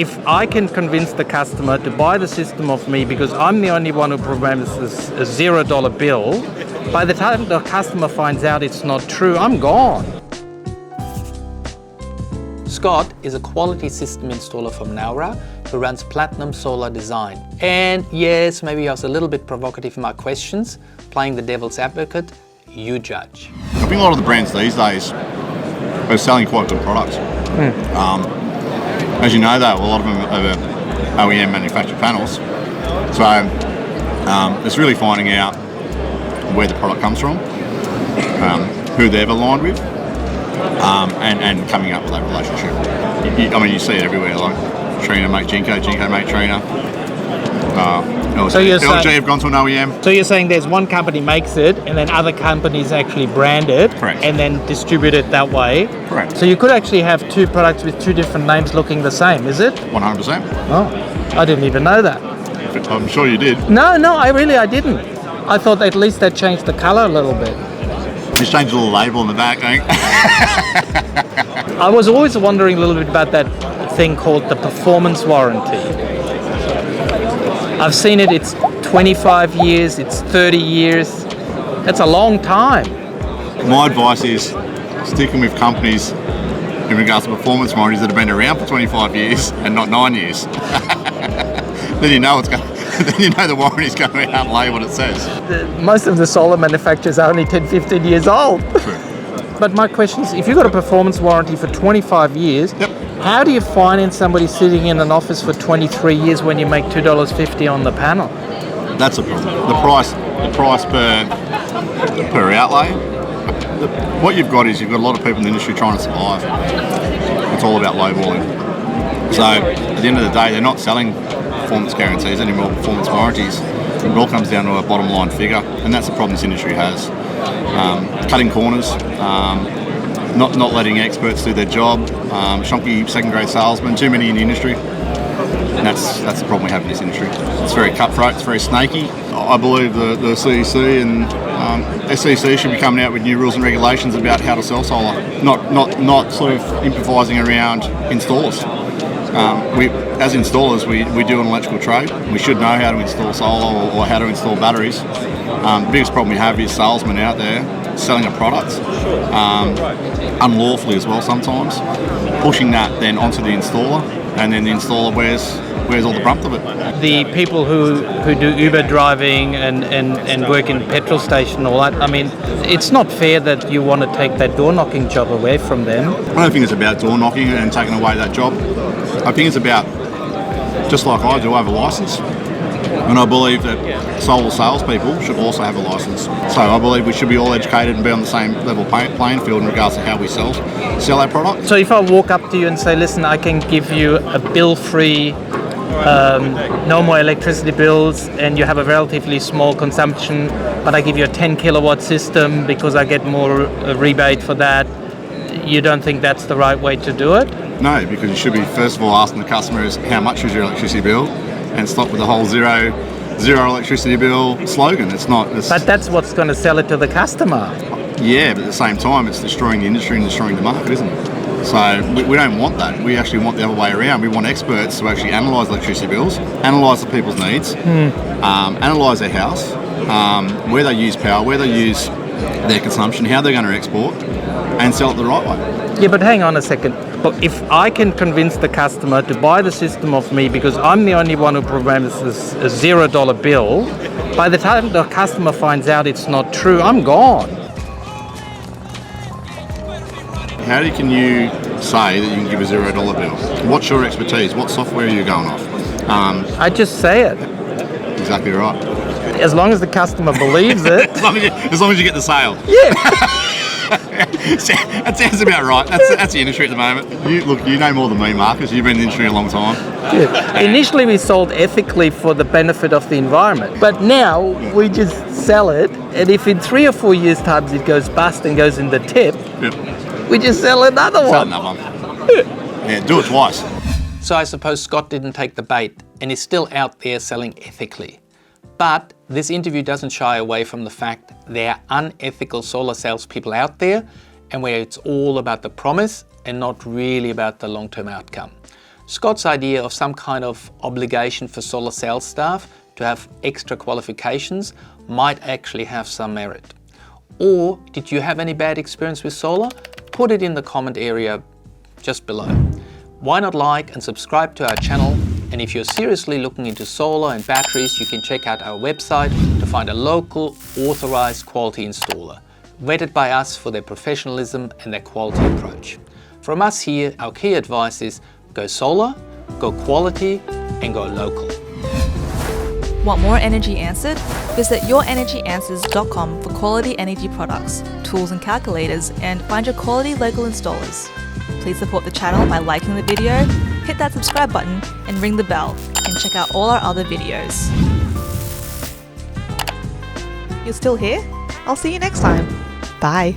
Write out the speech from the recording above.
if I can convince the customer to buy the system off me because I'm the only one who promises a $0 bill, by the time the customer finds out it's not true, I'm gone. Scott is a quality system installer from Nowra who runs Platinum Solar Design. And yes, maybe I was a little bit provocative in my questions, playing the devil's advocate, you judge. I think a lot of the brands these days are selling quite good products. As you know though, a lot of them are OEM manufactured panels. So it's really finding out where the product comes from, who they've aligned with, and coming up with that relationship. You see it everywhere, like Trina make Jinko, Jinko make Trina. LG have gone to an OEM. So you're saying there's one company makes it and then other companies actually brand it. Correct. And then distribute it that way. Correct. So you could actually have two products with two different names looking the same, is it? 100%. Oh, I didn't even know that. I'm sure you did. No, I didn't. I thought at least they changed the color a little bit. Just change the little label on the back, I think. I was always wondering a little bit about that thing called the performance warranty. I've seen it, it's 25 years, it's 30 years. That's a long time. My advice is sticking with companies in regards to performance warranties that have been around for 25 years and not 9 years. Then you know the warranty's going to outlay what it says. Most of the solar manufacturers are only 10, 15 years old. True. But my question is, if you've got a performance warranty for 25 years, yep. How do you finance somebody sitting in an office for 23 years when you make $2.50 on the panel? That's a problem. The price per outlay. What you've got is you've got a lot of people in the industry trying to survive. It's all about lowballing. So at the end of the day, they're not selling performance guarantees anymore, performance warranties. It all comes down to a bottom line figure, and that's the problem this industry has. Cutting corners, not letting experts do their job, shonky second grade salesmen, too many in the industry. And that's the problem we have in this industry. It's very cutthroat, it's very snaky. I believe the CEC and SEC should be coming out with new rules and regulations about how to sell solar, not sort of improvising around installers. As installers, we do an electrical trade. We should know how to install solar or how to install batteries. The biggest problem we have is salesmen out there selling a product unlawfully as well sometimes, pushing that then onto the installer, and then the installer wears all the brunt of it. The people who do Uber driving and work in petrol station and all that, I mean, it's not fair that you want to take that door knocking job away from them. I don't think it's about door knocking and taking away that job. I think it's about, just like I do, I have a license. And I believe that solar salespeople should also have a license. So I believe we should be all educated and be on the same level playing field in regards to how we sell our product. So if I walk up to you and say, listen, I can give you a bill-free, no more electricity bills, and you have a relatively small consumption, but I give you a 10 kilowatt system because I get more rebate for that, you don't think that's the right way to do it? No, because you should be first of all asking the customers how much is your electricity bill, and stop with the whole zero electricity bill slogan. But that's what's going to sell it to the customer. Yeah, but at the same time, it's destroying the industry and destroying the market, isn't it? So we don't want that. We actually want the other way around. We want experts to actually analyse electricity bills, analyse the people's needs, analyse their house, where they use power, where they use their consumption, how they're going to export, and sell it the right way. Yeah, but hang on a second. But if I can convince the customer to buy the system off me because I'm the only one who promises a $0 bill, by the time the customer finds out it's not true, I'm gone. How can you say that you can give a $0 bill? What's your expertise? What software are you going off? I just say it. Exactly right. As long as the customer believes it. as long as you get the sale. Yeah. That sounds about right. That's the industry at the moment. You know more than me, Marcus. You've been in the industry a long time. Yeah. Initially, we sold ethically for the benefit of the environment, but now we just sell it, and if in 3 or 4 years' time it goes bust and goes in the tip, we just sell another one. Yeah, do it twice. So I suppose Scott didn't take the bait and is still out there selling ethically. But this interview doesn't shy away from the fact there are unethical solar salespeople out there, and where it's all about the promise and not really about the long-term outcome. Scott's idea of some kind of obligation for solar sales staff to have extra qualifications might actually have some merit. Or did you have any bad experience with solar? Put it in the comment area just below. Why not like and subscribe to our channel? And if you're seriously looking into solar and batteries, you can check out our website to find a local authorized quality installer, vetted by us for their professionalism and their quality approach. From us here, our key advice is go solar, go quality, and go local. Want more energy answered? Visit yourenergyanswers.com for quality energy products, tools and calculators, and find your quality local installers. Please support the channel by liking the video, hit that subscribe button, and ring the bell, and check out all our other videos. You're still here? I'll see you next time. Bye.